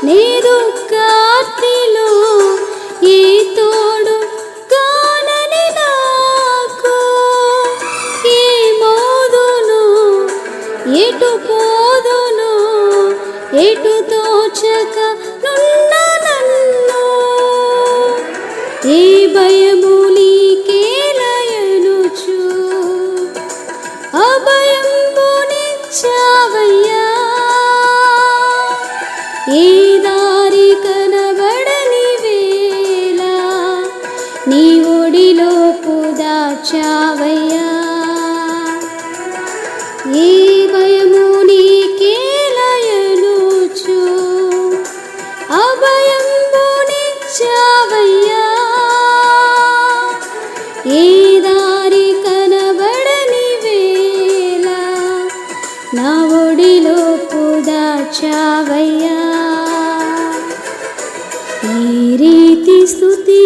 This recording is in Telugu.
నీ దుఃఖార్తిలో ఏ తోడు కానని నాకు ఏ మోదును ఎటు పోదును ఎటు తోచక నున్న నన్ను ఏ భయము నీకేలయనుచు అభయంబునిచ్చావయ్యా ఏ దారి కనబడని వేళ నీ ఒడిలో దాచావయ్యా ఏ భయము నీకేలయనుచు అభయంబునిచ్చావయ్యా ఏ దారి కనబడని వేళ నా ఒడిలో దాచావయ్యా ఈ రీతి స్తుతి